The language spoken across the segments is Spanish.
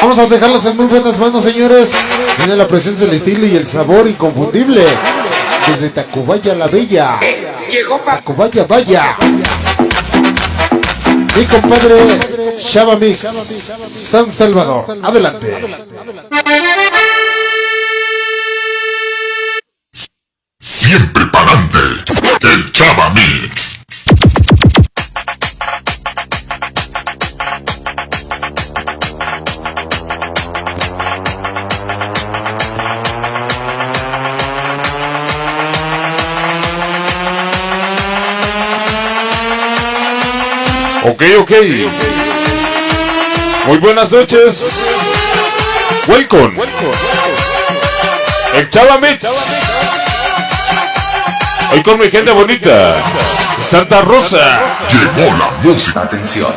Vamos a dejarlos en muy buenas manos, señores. Tiene la presencia, el estilo y el sabor inconfundible. Desde Tacubaya la Bella. Tacubaya Vaya. Mi compadre Chava Mix, San Salvador. Adelante. Siempre pa'lante, el Chava Mix. Ok. Muy buenas noches. Welcome. El Chava Mix. Hoy con mi gente bonita. Santa Rosa. Llegó la música. Atención,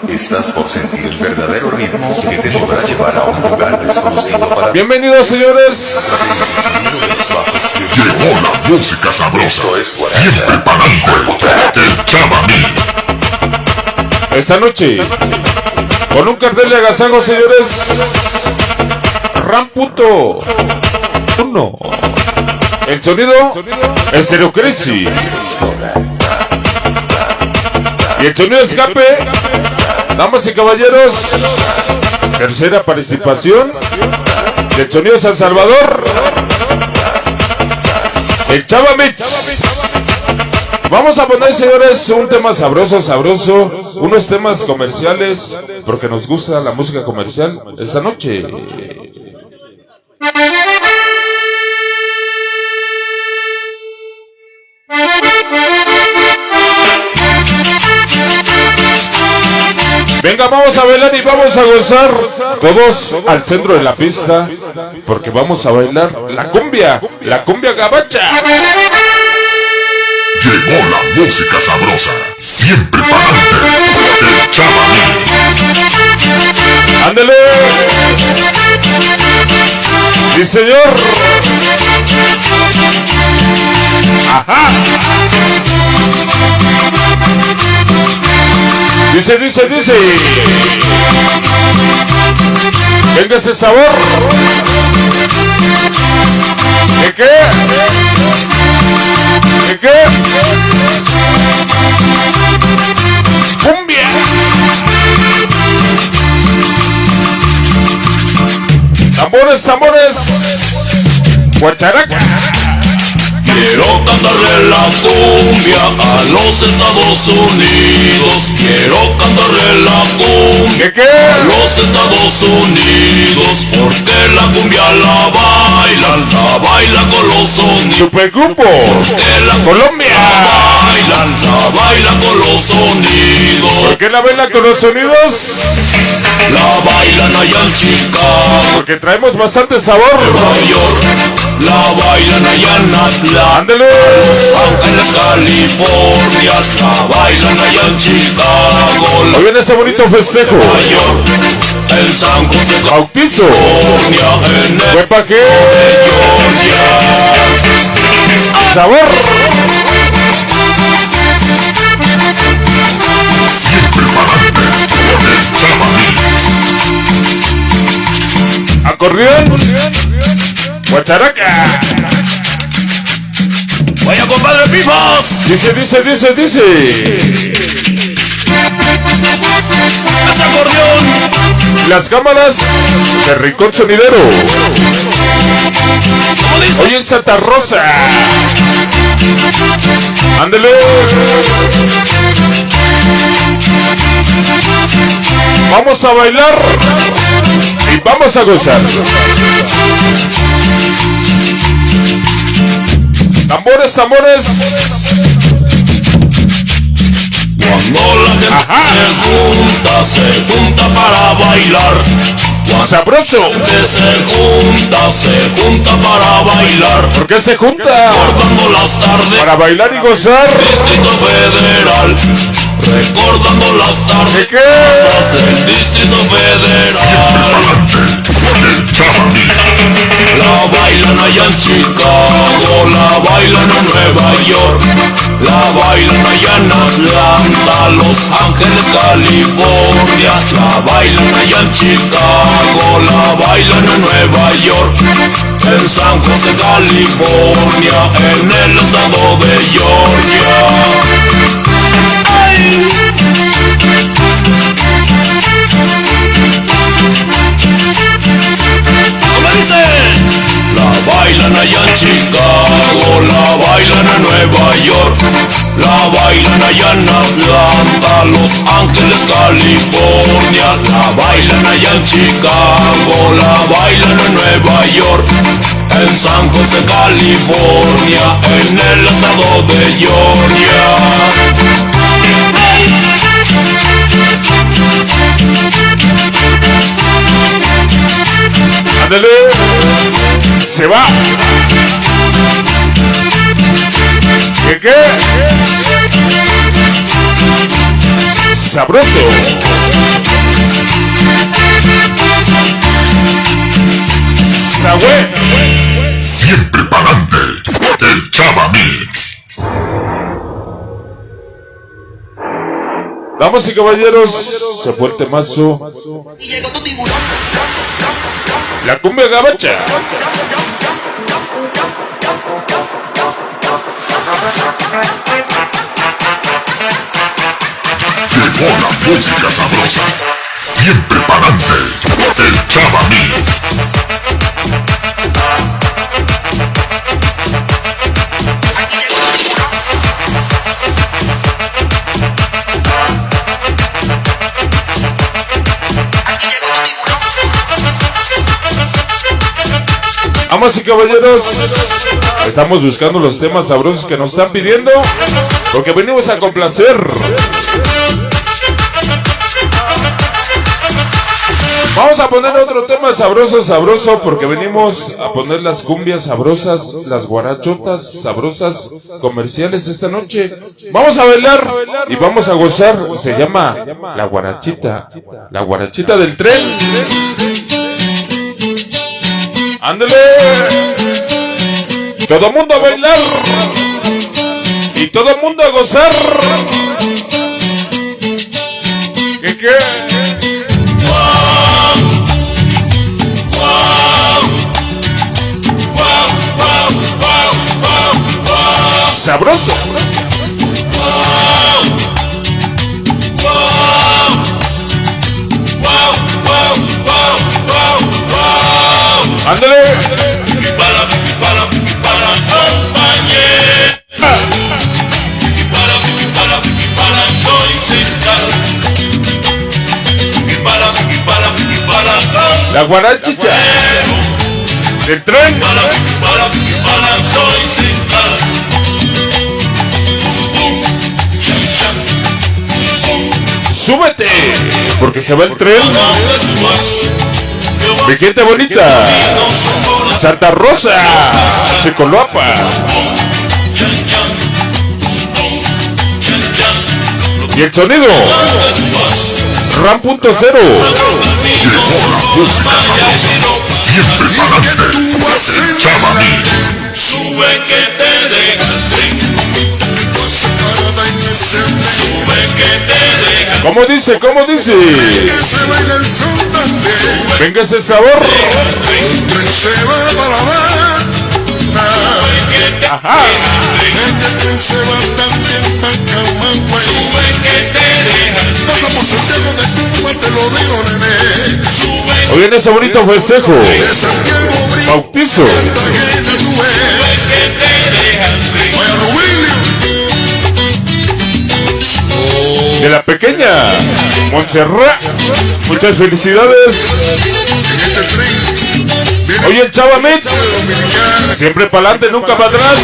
estás por sentir el verdadero ritmo que te podrá llevar a un lugar desconocido para... Bienvenidos, señores. Llegó la música sabrosa. Esto es Siempre pa'lante, el Chava Mix. Esta noche, con un cartel de agasajo, señores. Ramputo 1. El sonido, Estéreo Crazy. Y el sonido escape, damas y caballeros. Tercera participación del sonido San Salvador. El Chava Mix. Vamos a poner, señores, un tema sabroso, unos temas comerciales, porque nos gusta la música comercial esta noche. Venga, vamos a bailar y vamos a gozar todos al centro de la pista, porque vamos a bailar la cumbia gabacha. Llegó la música sabrosa. Siempre pa'lante, el Chava Mix. ¡Ándale! ¡Sí, señor! ¡Ajá! Dice. Venga ese sabor. ¿Qué? ¡Cumbia! ¡Tambores! ¡Guacharaca! Quiero cantarle la cumbia a los Estados Unidos. Quiero cantarle la cumbia ¿Qué? a los Estados Unidos. Porque la cumbia la baila con los sonidos. Supergrupo Porque la Colombia. la baila con los sonidos. ¿Por qué la baila con los sonidos? La bailan allá en Chicago, Porque traemos bastante sabor. Nueva York. La bailan allá en Atlanta. ¡Ándale! Los Ángeles, California, la bailan allá en Chicago, Hoy viene este bonito festejo. Nueva York, en San José, Bautizo. California, en el ¿Fue pa' qué? Georgia. ¡Sabor! Siempre pa'lante, el Chava Mix. Acordeón. Guacharaca. Vaya, compadre Pifas, Dice. ese acordeón, Las cámaras de Rincón Sonidero. ¿cómo dice? Hoy en Santa Rosa. Ándele. Vamos a bailar y vamos a gozar. Tambores. Cuando la gente se junta para bailar. Sabroso. Que se junta para bailar. ¿Por qué se junta? Recordando las tardes Para bailar y gozar. Distrito Federal. Recordando las tardes ¿Qué? del Distrito Federal. El Chava Mix. La bailan allá en Chicago, la bailan en Nueva York. La bailan allá en Atlanta, Los Ángeles, California. La bailan allá en Chicago, la bailan en Nueva York. En San José, California, en el estado de Georgia. ¡Ay! ¿Cómo dice? La bailan allá en Chicago, la bailan en Nueva York. La bailan allá en Atlanta, Los Ángeles, California. La bailan allá en Chicago, la bailan en Nueva York. En San José, California, en el estado de Georgia. Ándale, se va. ¿Qué? Sabroso. Sagüe. Siempre pa'lante. El Chava Mix. Damas y caballeros, se fue el temazo. La cumbia gabacha. Llegó la música sabrosa. Siempre pa'lante. El Chava Mix. Damas y caballeros, estamos buscando los temas sabrosos que nos están pidiendo, porque venimos a complacer. Vamos a poner otro tema sabroso, porque venimos a poner las cumbias sabrosas, las guarachotas sabrosas comerciales esta noche. Vamos a bailar y vamos a gozar. Se llama la guarachita del tren. ¡Ándale! Todo mundo a bailar y todo mundo a gozar. ¿Qué? Sabroso. Ándale. La guarachicha del tren. Súbete, porque se va el tren. Mi gente bonita, Santa Rosa, Chicoloapa. Y el sonido, RAM.0. Llegó la música sabrosa. Siempre pa'lante. El Chava Mix. Sube que te deja el tren. Sube que te deja el tren. ¿Cómo dice? Venga ese sabor. Ajá. Hoy en ese bonito festejo, bautizo de la pequeña Montserrat. Muchas felicidades. Hoy el Chava Mix, siempre para adelante, nunca para atrás.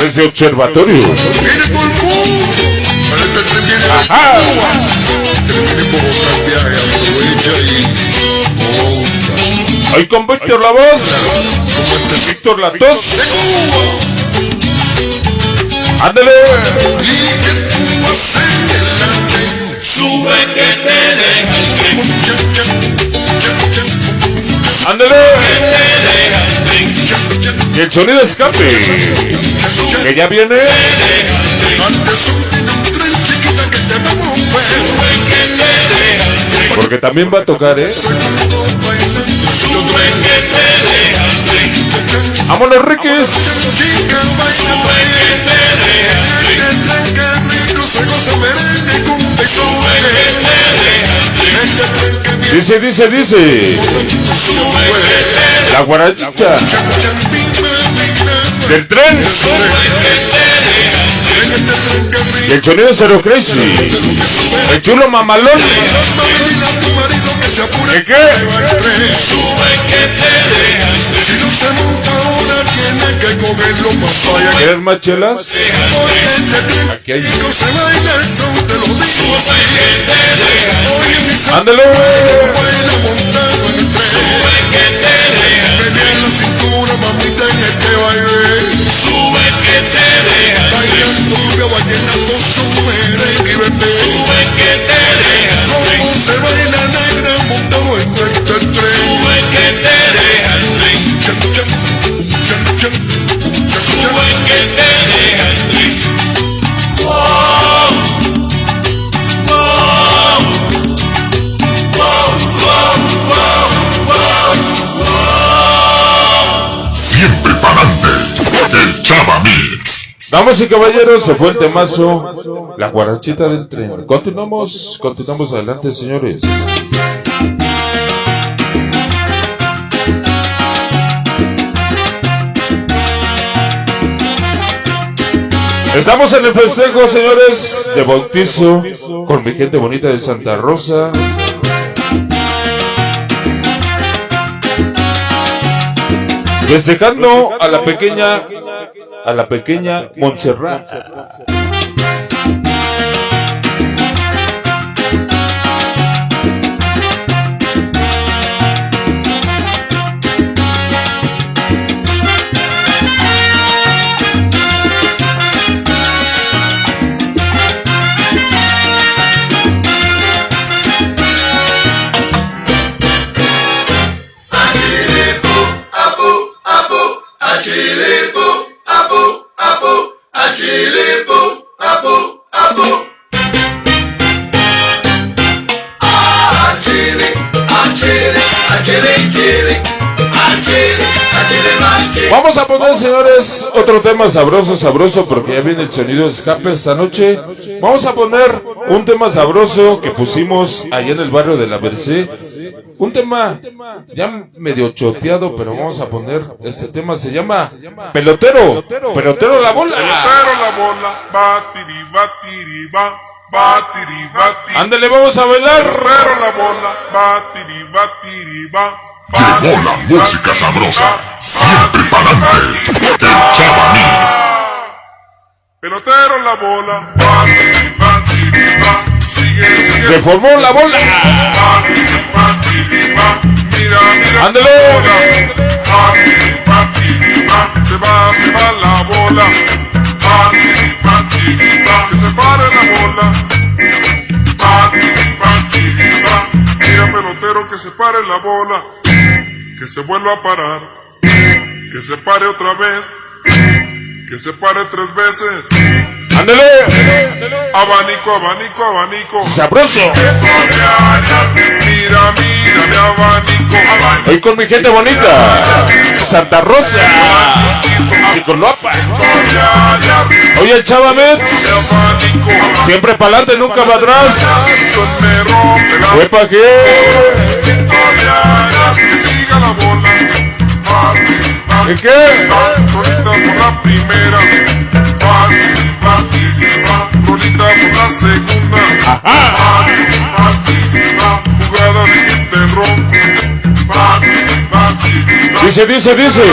Desde Observatorio. Ajá. Hoy con Víctor la voz, Víctor la tos. Ándale. Sube que te deja el tren. Ándale. Que te deja el tren. Y el sonido escape, que ya viene. Porque también va a tocar, ¡Vámonos, Riquis! Dice. La guarachicha del tren. Y el sonido Zero Crazy. El chulo mamalón. ¿Qué? ¿Quieres más chelas? Aquí hay. ¡Ándale! Damas y caballeros, se fue el temazo, la guarachita del tren. Continuamos adelante, señores. Estamos en el festejo, señores, de bautizo con mi gente bonita de Santa Rosa. Festejando a la pequeña Montserrat. Vamos a poner, señores, otro tema sabroso, porque ya viene el sonido de escape esta noche. Vamos a poner un tema sabroso que pusimos allá en el barrio de la Merced. Un tema ya medio choteado, pero vamos a poner este tema, se llama Pelotero la bola. Pelotero la bola, batiri, batiri, ba, batiri, batiri. Ándale, vamos a bailar. Pelotero la bola, batiri, batiri, ba. Llegó la música sabrosa, siempre pa'lante, el Chavamí. Pelotero la bola, batiri, batiri, ba. Sigue. Se formó la bola. Batiri, batiri, ba. Mira. Ándale. Batiri, batiri, ba. Se va la bola. Batiri, batiri, ba. Que se pare la bola. Batiri, batiri, ba. Mira, pelotero, que se pare la bola. Que se vuelva a parar, que se pare otra vez, que se pare 3 veces. ¡Ándale! Abanico. ¡Sabroso! Mira, mi abanico. Hoy con mi gente bonita, Santa Rosa, Chicoloapa. Oye, el Chavamet, siempre pa'lante, nunca para atrás. ¿Fue pa' qué? Que siga la bola. ¿Y qué? Rolita por la primera. Rolita por la segunda. Ajá. Jugada de Interron. Dice.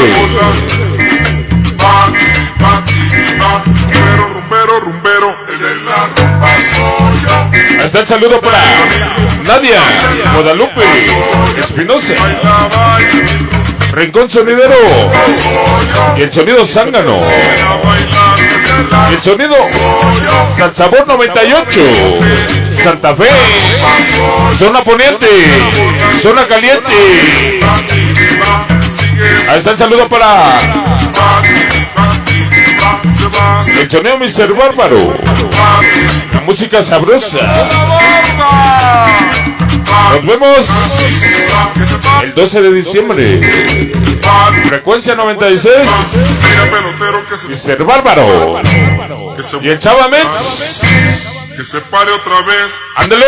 Rumbero. El de la ropa soy yo. Ahí está el saludo para Nadia, Guadalupe, Espinosa, Rincón Sonidero, y el sonido Zángano, y el sonido Salsabor 98, Santa Fe, Zona Poniente, Zona Caliente. Ahí está el saludo para El sonido Mr. Bárbaro. La música sabrosa. Nos vemos el 12 de diciembre. Frecuencia 96. Mr. Bárbaro. Y el Chava Mets. Que se pare otra vez. Ándale.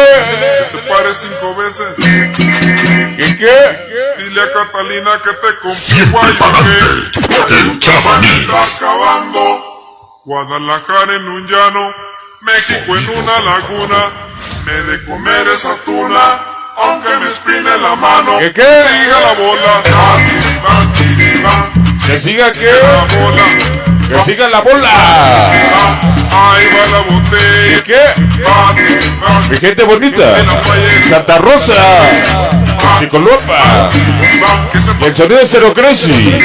Que se pare 5 veces. ¿Y qué? Dile a Catalina que te compré Siempre pa'lante, el Chava Se Mix. está acabando. Guadalajara en un llano, México en una laguna. Me de comer esa tuna, aunque me espine la mano. ¿Qué? Siga la bola. ¿Que siga qué? La bola. ¡Que siga la bola! Ahí va la botella. ¿Y qué? Mi gente bonita. Santa Rosa. Chicolopa. Y el sonido de Cero Crazy.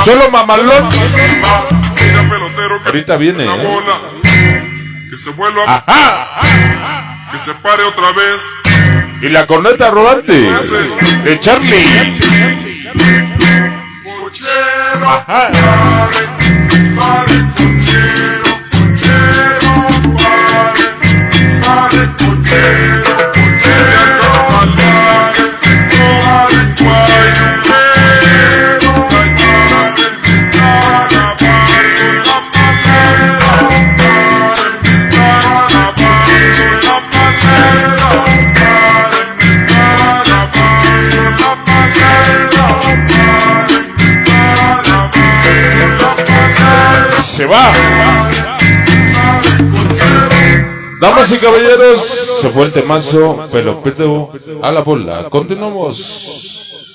Solo mamalón. Mira, pelotero, que Ahorita viene, la bola. Que se vuelva. Ajá. Que se pare otra vez. Y la corneta rodante de Charlie. Cochero, Ajá. pare, cochero, cochero, pare, cochero, cochero, pare, guayubero, pase el cristal, abajo la palera, pase el cristal, abajo la palera, pase el cristal, abajo la palera. Se va. Damas y caballeros, se fue el temazo, pero pierdo a la bola. Continuamos.